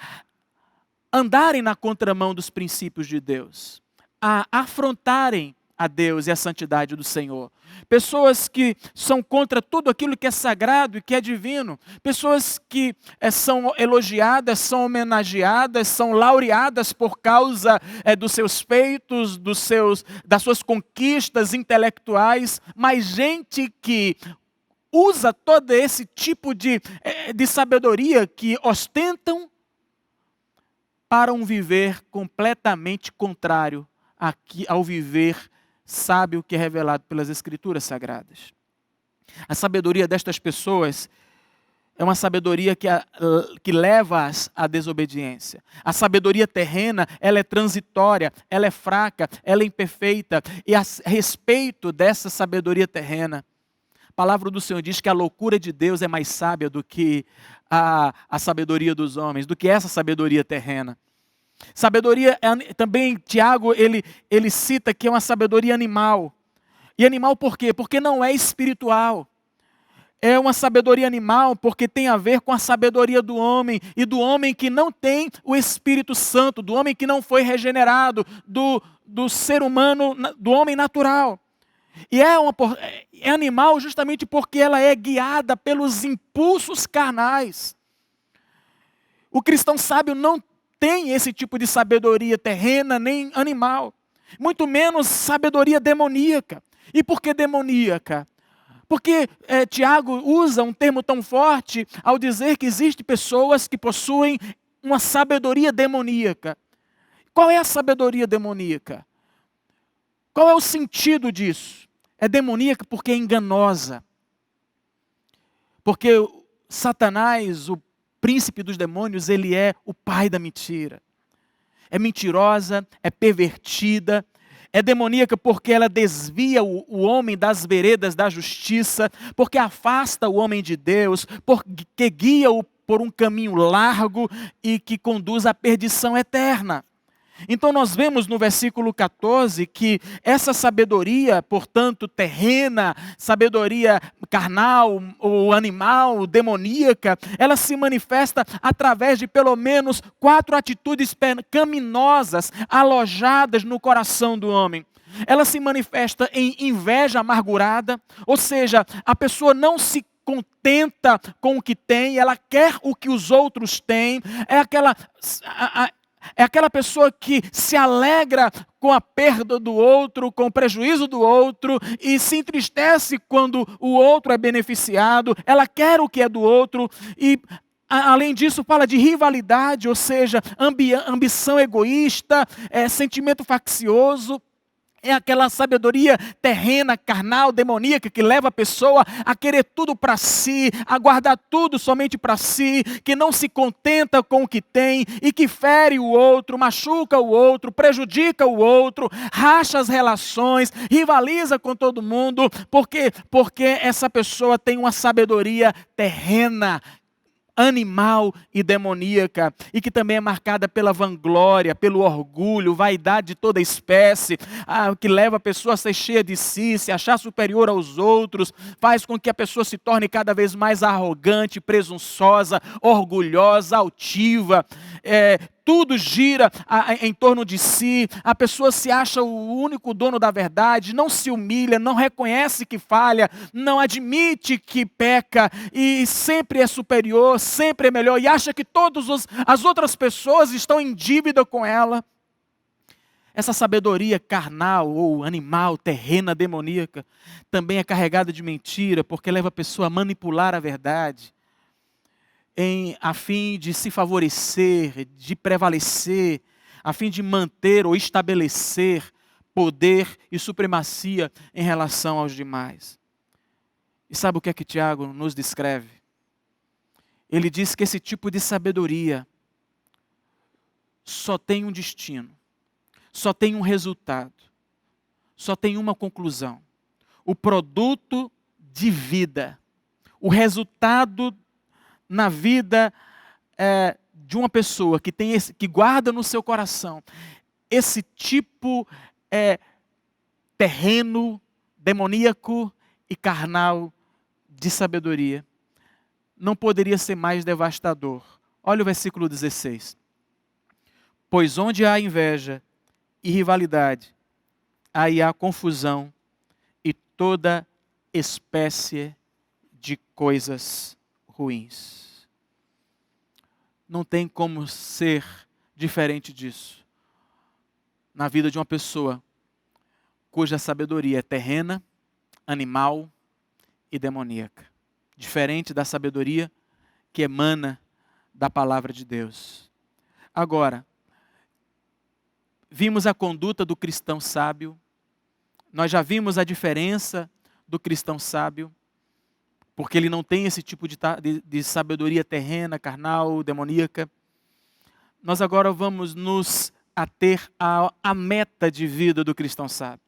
andarem na contramão dos princípios de Deus, a afrontarem a Deus e a santidade do Senhor. Pessoas que são contra tudo aquilo que é sagrado e que é divino. Pessoas que são elogiadas, são homenageadas, são laureadas por causa dos seus feitos, das suas conquistas intelectuais. Mas gente que usa todo esse tipo de sabedoria, que ostentam para um viver completamente contrário ao viver sábio que é revelado pelas Escrituras Sagradas. A sabedoria destas pessoas é uma sabedoria que leva-as à desobediência. A sabedoria terrena, ela é transitória, ela é fraca, ela é imperfeita. E a respeito dessa sabedoria terrena, a palavra do Senhor diz que a loucura de Deus é mais sábia do que a sabedoria dos homens, do que essa sabedoria terrena. Sabedoria, também Tiago, ele cita que é uma sabedoria animal. E animal por quê? Porque não é espiritual. É uma sabedoria animal porque tem a ver com a sabedoria do homem, e do homem que não tem o Espírito Santo, do homem que não foi regenerado, do ser humano, do homem natural. E é animal justamente porque ela é guiada pelos impulsos carnais. O cristão sábio não tem esse tipo de sabedoria terrena nem animal, muito menos sabedoria demoníaca. E por que demoníaca? Porque Tiago usa um termo tão forte ao dizer que existem pessoas que possuem uma sabedoria demoníaca. Qual é a sabedoria demoníaca? Qual é o sentido disso? É demoníaca porque é enganosa. Porque Satanás, o príncipe dos demônios, ele é o pai da mentira. É mentirosa, é pervertida, é demoníaca porque ela desvia o homem das veredas da justiça, porque afasta o homem de Deus, porque guia-o por um caminho largo e que conduz à perdição eterna. Então nós vemos no versículo 14 que essa sabedoria, portanto, terrena, sabedoria carnal ou animal, demoníaca, ela se manifesta através de pelo menos 4 atitudes pecaminosas alojadas no coração do homem. Ela se manifesta em inveja amargurada, ou seja, a pessoa não se contenta com o que tem, ela quer o que os outros têm, é aquela pessoa que se alegra com a perda do outro, com o prejuízo do outro, e se entristece quando o outro é beneficiado. Ela quer o que é do outro, e além disso fala de rivalidade, ou seja, ambição egoísta, sentimento faccioso. É aquela sabedoria terrena, carnal, demoníaca, que leva a pessoa a querer tudo para si, a guardar tudo somente para si, que não se contenta com o que tem e que fere o outro, machuca o outro, prejudica o outro, racha as relações, rivaliza com todo mundo. Por quê? Porque essa pessoa tem uma sabedoria terrena, animal e demoníaca, e que também é marcada pela vanglória, pelo orgulho, vaidade de toda espécie, que leva a pessoa a ser cheia de si, se achar superior aos outros, faz com que a pessoa se torne cada vez mais arrogante, presunçosa, orgulhosa, altiva. Tudo gira em torno de si, a pessoa se acha o único dono da verdade, não se humilha, não reconhece que falha, não admite que peca e sempre é superior, sempre é melhor e acha que todas as outras pessoas estão em dívida com ela. Essa sabedoria carnal ou animal, terrena, demoníaca, também é carregada de mentira, porque leva a pessoa a manipular a verdade, a fim de se favorecer, de prevalecer, a fim de manter ou estabelecer poder e supremacia em relação aos demais. E sabe o que é que Tiago nos descreve? Ele diz que esse tipo de sabedoria só tem um destino, só tem um resultado, só tem uma conclusão: o produto de vida, o resultado na vida de uma pessoa que que guarda no seu coração esse tipo terreno, demoníaco e carnal de sabedoria, não poderia ser mais devastador. Olha o versículo 16. Pois onde há inveja e rivalidade, aí há confusão e toda espécie de coisas ruins. Não tem como ser diferente disso na vida de uma pessoa cuja sabedoria é terrena, animal e demoníaca. Diferente da sabedoria que emana da palavra de Deus. Agora, vimos a conduta do cristão sábio, nós já vimos a diferença do cristão sábio, porque ele não tem esse tipo de sabedoria terrena, carnal, demoníaca. Nós agora vamos nos ater à meta de vida do cristão sábio.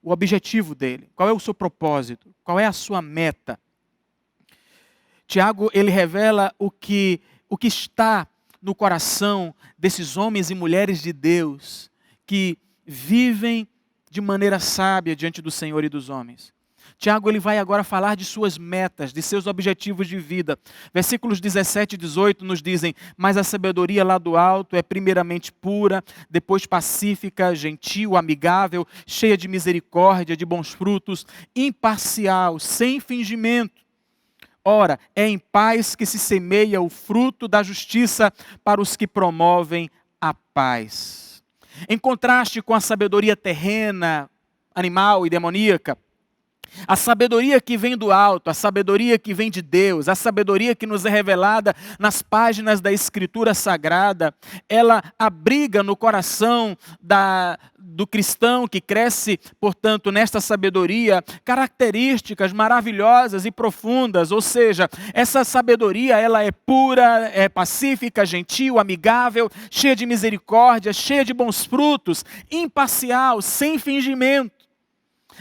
O objetivo dele, qual é o seu propósito, qual é a sua meta. Tiago, ele revela o que está no coração desses homens e mulheres de Deus que vivem de maneira sábia diante do Senhor e dos homens. Tiago, ele vai agora falar de suas metas, de seus objetivos de vida. Versículos 17 e 18 nos dizem: mas a sabedoria lá do alto é primeiramente pura, depois pacífica, gentil, amigável, cheia de misericórdia, de bons frutos, imparcial, sem fingimento. Ora, é em paz que se semeia o fruto da justiça para os que promovem a paz. Em contraste com a sabedoria terrena, animal e demoníaca, a sabedoria que vem do alto, a sabedoria que vem de Deus, a sabedoria que nos é revelada nas páginas da Escritura Sagrada, ela abriga no coração do cristão que cresce, portanto, nesta sabedoria, características maravilhosas e profundas, ou seja, essa sabedoria ela é pura, é pacífica, gentil, amigável, cheia de misericórdia, cheia de bons frutos, imparcial, sem fingimento.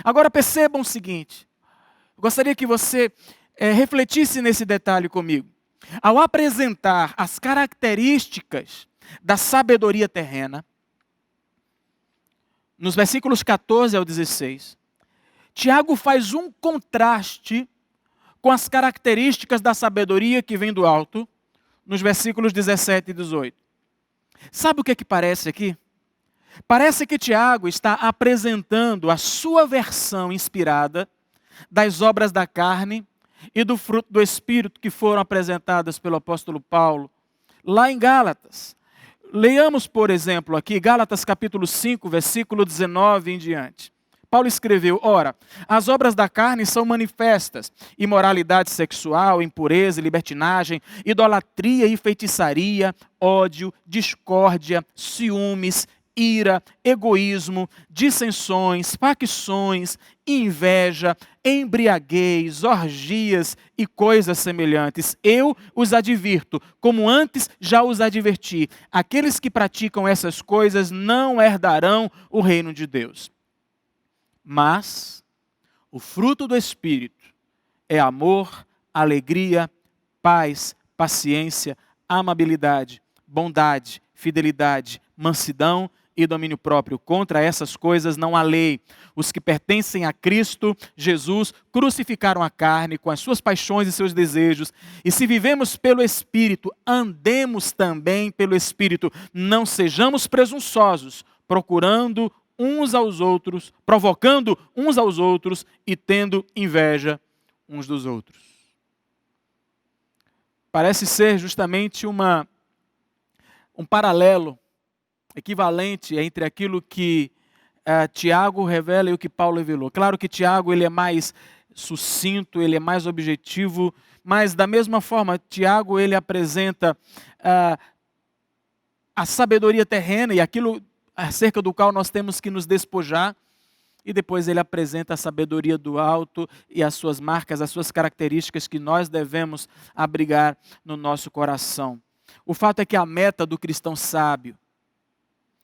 Agora percebam o seguinte, eu gostaria que você refletisse nesse detalhe comigo. Ao apresentar as características da sabedoria terrena, nos versículos 14 ao 16, Tiago faz um contraste com as características da sabedoria que vem do alto, nos versículos 17 e 18. Sabe o que parece aqui? Parece que Tiago está apresentando a sua versão inspirada das obras da carne e do fruto do Espírito que foram apresentadas pelo apóstolo Paulo lá em Gálatas. Leiamos, por exemplo, aqui Gálatas capítulo 5, versículo 19 em diante. Paulo escreveu: ora, as obras da carne são manifestas: imoralidade sexual, impureza, libertinagem, idolatria e feitiçaria, ódio, discórdia, ciúmes, ira, egoísmo, dissensões, facções, inveja, embriaguez, orgias e coisas semelhantes. Eu os advirto, como antes já os adverti. Aqueles que praticam essas coisas não herdarão o reino de Deus. Mas o fruto do Espírito é amor, alegria, paz, paciência, amabilidade, bondade, fidelidade, mansidão e domínio próprio. Contra essas coisas não há lei. Os que pertencem a Cristo Jesus crucificaram a carne com as suas paixões e seus desejos. E se vivemos pelo Espírito, andemos também pelo Espírito. Não sejamos presunçosos, provocando uns aos outros e tendo inveja uns dos outros. Parece ser justamente um paralelo equivalente entre aquilo que Tiago revela e o que Paulo revelou. Claro que Tiago ele é mais sucinto, ele é mais objetivo, mas da mesma forma Tiago ele apresenta a sabedoria terrena e aquilo acerca do qual nós temos que nos despojar, e depois ele apresenta a sabedoria do alto e as suas marcas, as suas características que nós devemos abrigar no nosso coração. O fato é que a meta do cristão sábio,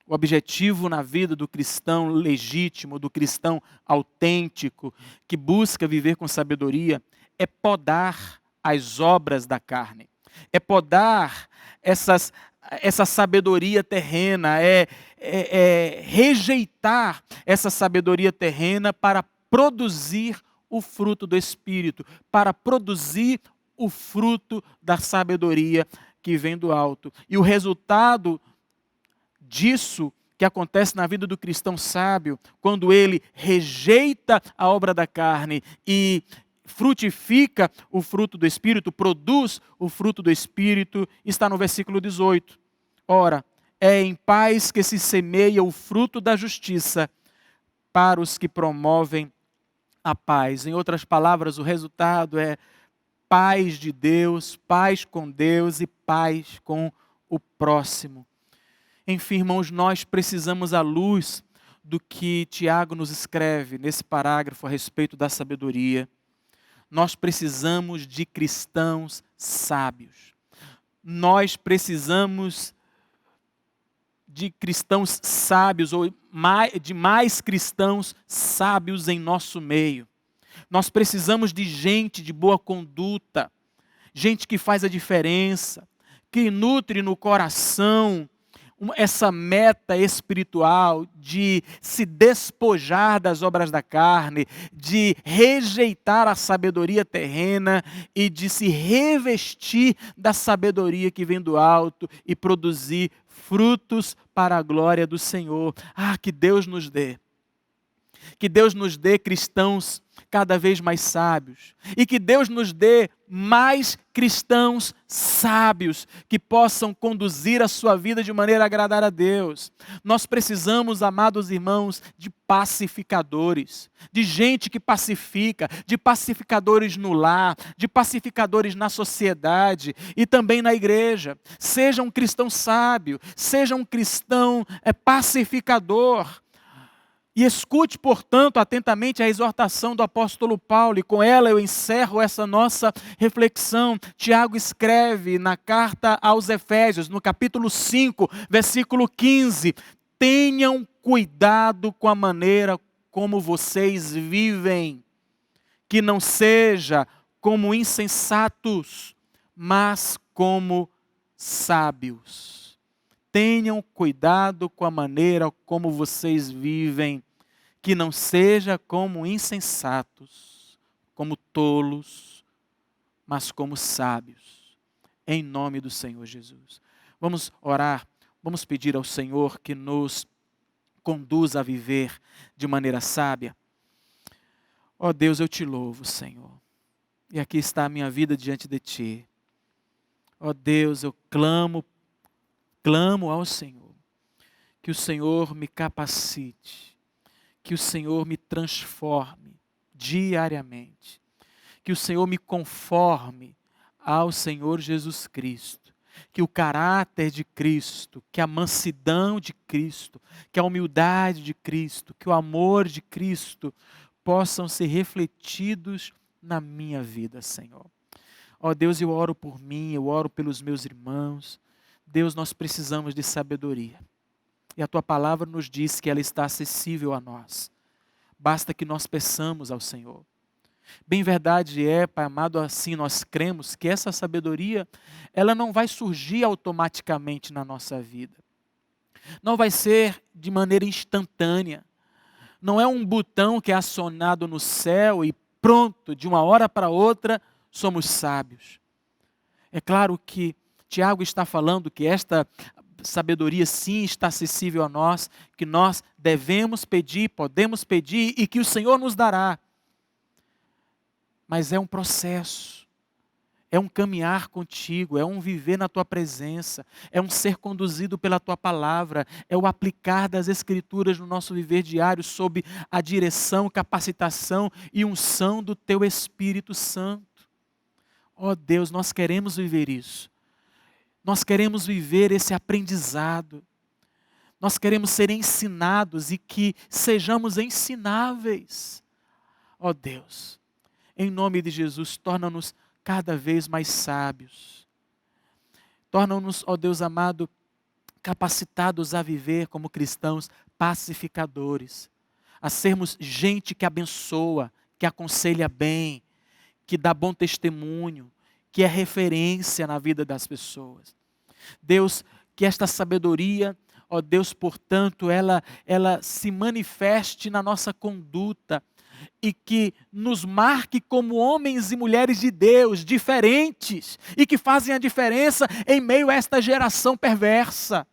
o objetivo na vida do cristão legítimo, do cristão autêntico, que busca viver com sabedoria, é podar as obras da carne. É podar essa sabedoria terrena, é rejeitar essa sabedoria terrena para produzir o fruto do Espírito, para produzir o fruto da sabedoria que vem do alto. E o resultado disso que acontece na vida do cristão sábio, quando ele rejeita a obra da carne e frutifica o fruto do Espírito, produz o fruto do Espírito, está no versículo 18. Ora, é em paz que se semeia o fruto da justiça para os que promovem a paz. Em outras palavras, o resultado é paz de Deus, paz com Deus e paz com o próximo. Enfim, irmãos, nós precisamos, à luz do que Tiago nos escreve nesse parágrafo a respeito da sabedoria, nós precisamos de cristãos sábios. Nós precisamos de cristãos sábios, ou de mais cristãos sábios em nosso meio. Nós precisamos de gente de boa conduta, gente que faz a diferença, que nutre no coração essa meta espiritual de se despojar das obras da carne, de rejeitar a sabedoria terrena e de se revestir da sabedoria que vem do alto e produzir frutos para a glória do Senhor. Ah, que Deus nos dê. Que Deus nos dê cristãos cada vez mais sábios. E que Deus nos dê mais cristãos sábios que possam conduzir a sua vida de maneira a agradar a Deus. Nós precisamos, amados irmãos, de pacificadores, de gente que pacifica, de pacificadores no lar, de pacificadores na sociedade e também na igreja. Seja um cristão sábio, seja um cristão pacificador. E escute, portanto, atentamente a exortação do apóstolo Paulo, e com ela eu encerro essa nossa reflexão. Tiago escreve na carta aos Efésios, no capítulo 5, versículo 15, tenham cuidado com a maneira como vocês vivem, que não seja como insensatos, mas como sábios. Tenham cuidado com a maneira como vocês vivem, que não seja como insensatos, como tolos, mas como sábios, em nome do Senhor Jesus. Vamos orar, vamos pedir ao Senhor que nos conduza a viver de maneira sábia. Ó Deus, eu te louvo, Senhor, e aqui está a minha vida diante de Ti. Ó Deus, eu clamo ao Senhor, que o Senhor me capacite, que o Senhor me transforme diariamente, que o Senhor me conforme ao Senhor Jesus Cristo, que o caráter de Cristo, que a mansidão de Cristo, que a humildade de Cristo, que o amor de Cristo possam ser refletidos na minha vida, Senhor. Ó Deus, eu oro por mim, eu oro pelos meus irmãos. Deus, nós precisamos de sabedoria. E a Tua palavra nos diz que ela está acessível a nós. Basta que nós peçamos ao Senhor. Bem verdade é, Pai amado, assim nós cremos que essa sabedoria, ela não vai surgir automaticamente na nossa vida. Não vai ser de maneira instantânea. Não é um botão que é acionado no céu e pronto, de uma hora para outra, somos sábios. É claro que Tiago está falando que esta sabedoria sim está acessível a nós, que nós devemos pedir, podemos pedir e que o Senhor nos dará. Mas é um processo, é um caminhar contigo, é um viver na Tua presença, é um ser conduzido pela Tua palavra, é o aplicar das Escrituras no nosso viver diário sob a direção, capacitação e unção do Teu Espírito Santo. Ó Deus, nós queremos viver isso. Nós queremos viver esse aprendizado. Nós queremos ser ensinados e que sejamos ensináveis. Ó Deus, em nome de Jesus, torna-nos cada vez mais sábios. Torna-nos, ó Deus amado, capacitados a viver como cristãos pacificadores, a sermos gente que abençoa, que aconselha bem, que dá bom testemunho, que é referência na vida das pessoas. Deus, que esta sabedoria, ó Deus, portanto, ela se manifeste na nossa conduta e que nos marque como homens e mulheres de Deus, diferentes, e que fazem a diferença em meio a esta geração perversa.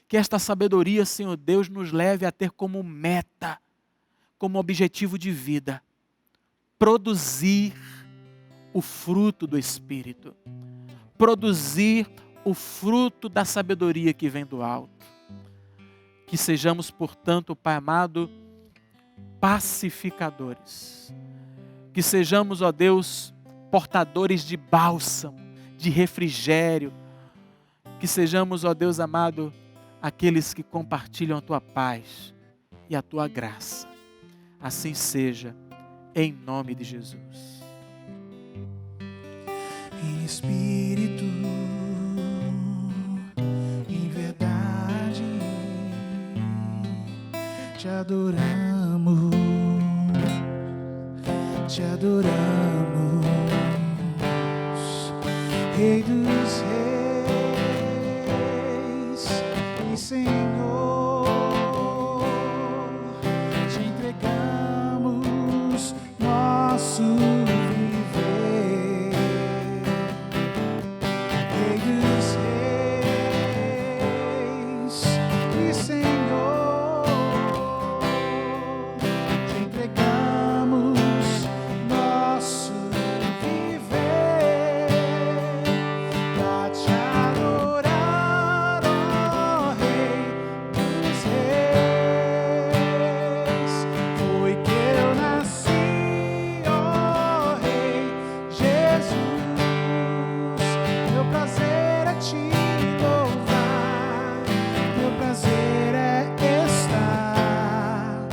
Que esta sabedoria, Senhor Deus, nos leve a ter como meta, como objetivo de vida, produzir o fruto do Espírito, produzir o fruto da sabedoria que vem do alto. Que sejamos, portanto, Pai amado, pacificadores. Que sejamos, ó Deus, portadores de bálsamo, de refrigério. Que sejamos, ó Deus amado, aqueles que compartilham a Tua paz e a Tua graça. Assim seja, em nome de Jesus. Em espírito, em verdade, te adoramos, Rei dos reis e Senhor, te entregamos nosso viver. Rei dos reis e Senhor, te entregamos nosso viver pra te adorar, ó Rei dos reis. Foi que eu nasci, ó Rei Jesus. Meu prazer é te louvar, meu prazer é estar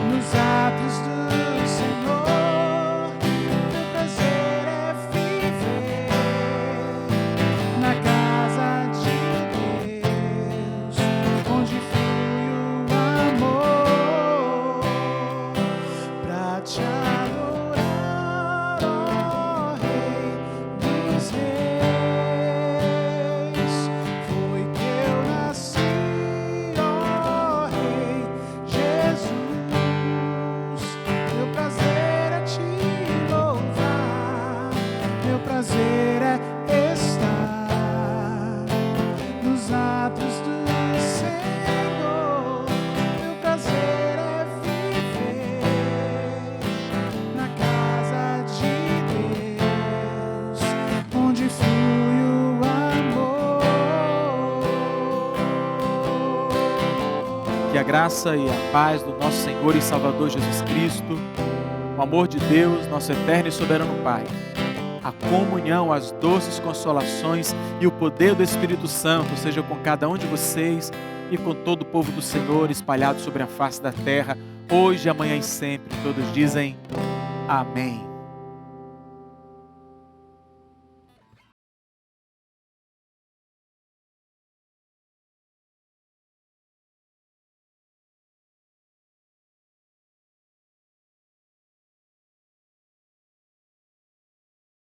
nos átrios do Senhor. Meu prazer é viver na casa de Deus, onde flui o amor, pra te adorar, ó Rei dos reis. Foi que eu nasci, ó Rei Jesus. Meu prazer é te louvar, meu prazer é estar nos atos do Senhor. Meu prazer é viver na casa de Deus, onde flui o amor. Que a graça e a paz do nosso Senhor e Salvador Jesus Cristo, o amor de Deus, nosso eterno e soberano Pai, a comunhão, as doces consolações e o poder do Espírito Santo seja com cada um de vocês e com todo o povo do Senhor espalhado sobre a face da terra, hoje, amanhã e sempre. Todos dizem amém.